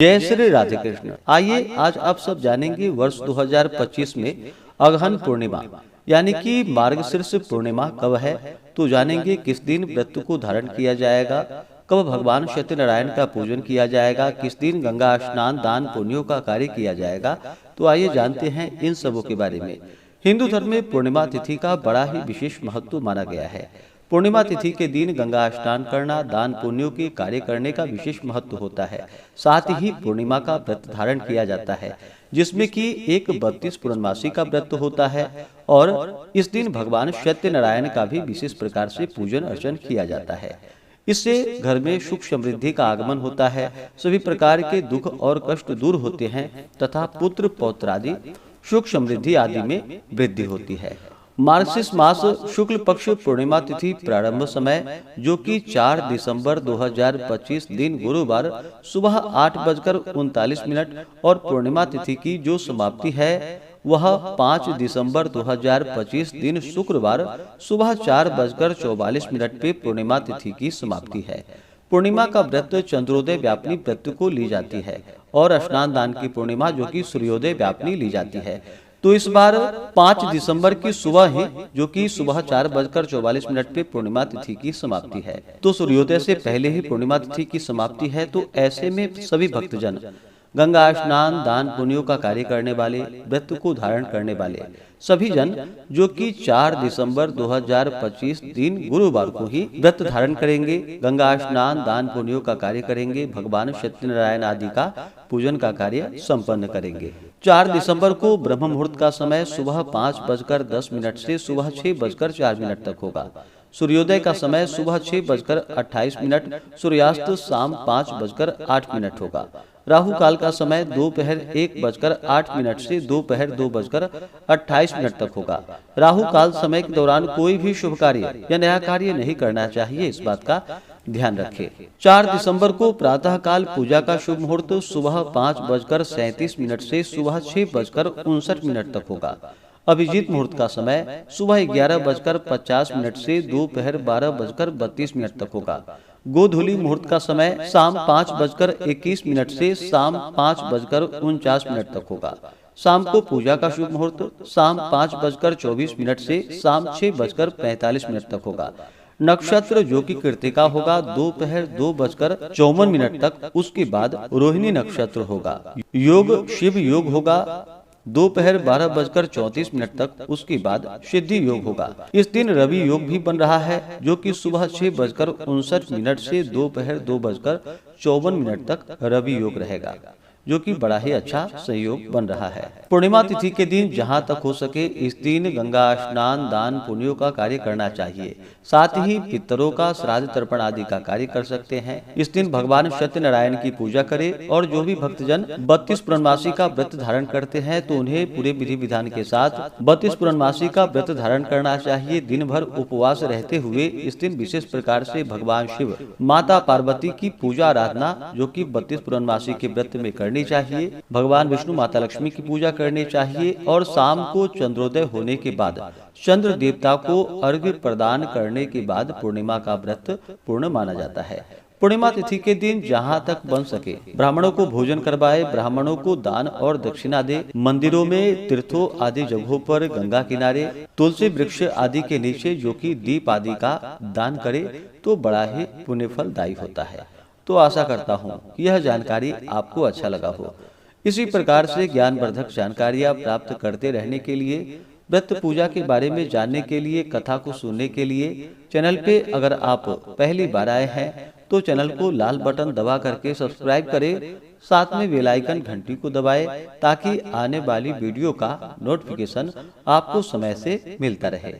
जय श्री राधे कृष्ण। आइए आज आप सब जानेंगे वर्ष 2025 में अगहन पूर्णिमा यानी कि मार्गशीर्ष पूर्णिमा कब है। तो जानेंगे किस दिन व्रत को धारण किया जाएगा, कब भगवान सत्यनारायण का पूजन किया जाएगा, किस दिन गंगा स्नान दान पुण्यों का कार्य किया जाएगा। तो आइए जानते हैं इन सबों के बारे में। हिंदू धर्म में पूर्णिमा तिथि का बड़ा ही विशेष महत्व माना गया है। पूर्णिमा तिथि के दिन गंगा स्नान करना, दान पुण्यों के कार्य करने का विशेष महत्व होता है। साथ ही पूर्णिमा का व्रत धारण किया जाता है, जिसमें कि एक 32 पूर्णमासी का व्रत होता है और इस दिन भगवान सत्यनारायण का भी विशेष प्रकार से पूजन अर्चन किया जाता है। इससे घर में सुख समृद्धि का आगमन होता है, सभी प्रकार के दुख और कष्ट दूर होते हैं तथा पुत्र पौत्र आदि सुख समृद्धि आदि में वृद्धि होती है। मार्गशीर्ष मास शुक्ल पक्ष पूर्णिमा तिथि प्रारंभ समय जो कि 4 दिसंबर 2025 दिन गुरुवार सुबह 8:39 और पूर्णिमा तिथि की जो समाप्ति है वह 5 दिसंबर 2025 दिन शुक्रवार सुबह 4:44 पे पूर्णिमा तिथि की समाप्ति है। पूर्णिमा का व्रत चंद्रोदय व्यापनी व्रत को ली जाती है और स्नान दान की पूर्णिमा जो कि सूर्योदय व्यापनी ली जाती है। तो इस बार 5 दिसंबर की सुबह ही जो कि सुबह 4:44 पे पूर्णिमा तिथि की समाप्ति है। तो सूर्योदय से पहले ही पूर्णिमा तिथि की समाप्ति है। तो ऐसे में सभी भक्तजन गंगा स्नान दान पुण्यों का कार्य करने वाले, व्रत को धारण करने वाले सभी जन जो कि 4 दिसंबर 2025 दिन गुरुवार को ही व्रत धारण करेंगे, गंगा स्नान दान पुण्यों का कार्य करेंगे, भगवान सत्यनारायण आदि का पूजन का कार्य संपन्न करेंगे। 4 दिसंबर को ब्रह्म मुहूर्त का समय सुबह 5:10 से सुबह 6:04 तक होगा। सूर्योदय का समय सुबह 6:28, सूर्यास्त शाम 5:08 होगा। राहु काल का समय दोपहर 1:08 से दोपहर 2:28 तक होगा। राहु काल समय के दौरान कोई भी शुभ कार्य या नया कार्य नहीं करना चाहिए, इस बात का ध्यान रखें। 4 दिसंबर को प्रातः काल पूजा का शुभ मुहूर्त सुबह 5:37 से सुबह 6:59 तक होगा। अभिजीत मुहूर्त का समय सुबह 11:50 से दोपहर 12:32 तक होगा। गोधूली मुहूर्त का समय शाम 5:21 से शाम 5:49 तक होगा। शाम को पूजा का शुभ मुहूर्त शाम 5:24 से शाम 6:45 तक होगा। नक्षत्र जो कि कृतिका होगा दोपहर 2:54 तक, उसके बाद रोहिणी नक्षत्र होगा। योग शिव योग होगा दोपहर 12:34 तक, उसके बाद सिद्धि योग होगा। इस दिन रवि योग भी बन रहा है जो कि सुबह 6:59 से दोपहर 2:54 तक रवि योग रहेगा, जो कि बड़ा ही अच्छा संयोग बन रहा है। पूर्णिमा तिथि के दिन जहां तक हो सके इस दिन गंगा स्नान दान पुण्यों का कार्य करना चाहिए। साथ ही पितरों का श्राद्ध तर्पण आदि का कार्य कर सकते हैं। इस दिन भगवान सत्यनारायण की पूजा करें और जो भी भक्तजन 32 पूर्णमासी का व्रत धारण करते हैं तो उन्हें पूरे विधि विधान के साथ 32 पूर्णमासी का व्रत धारण करना चाहिए। दिन भर उपवास रहते हुए इस दिन विशेष प्रकार से भगवान शिव माता पार्वती की पूजा आराधना जो कि 32 पूर्णमासी के व्रत में करनी चाहिए। भगवान विष्णु माता लक्ष्मी की पूजा करनी चाहिए और शाम को चंद्रोदय होने के बाद चंद्र देवता को अर्घ्य प्रदान करने के बाद पूर्णिमा का व्रत पूर्ण माना जाता है। पूर्णिमा तिथि के दिन जहां तक बन सके ब्राह्मणों को भोजन करवाए, ब्राह्मणों को दान और दक्षिणा दे। मंदिरों में, तीर्थों आदि जगहों पर, गंगा किनारे, तुलसी वृक्ष आदि के नीचे जो कि दीप आदि का दान करे तो बड़ा ही पुण्य फलदायी होता है। तो आशा करता हूँ यह जानकारी आपको अच्छा लगा हो। इसी प्रकार से ज्ञानवर्धक जानकारियाँ प्राप्त करते रहने के लिए, व्रत पूजा के बारे में जानने के लिए, कथा को सुनने के लिए चैनल पे अगर आप पहली बार आए हैं तो चैनल को लाल बटन दबा करके सब्सक्राइब करें, साथ में बेल आइकन घंटी को दबाएं ताकि आने वाली वीडियो का नोटिफिकेशन आपको समय से मिलता रहे।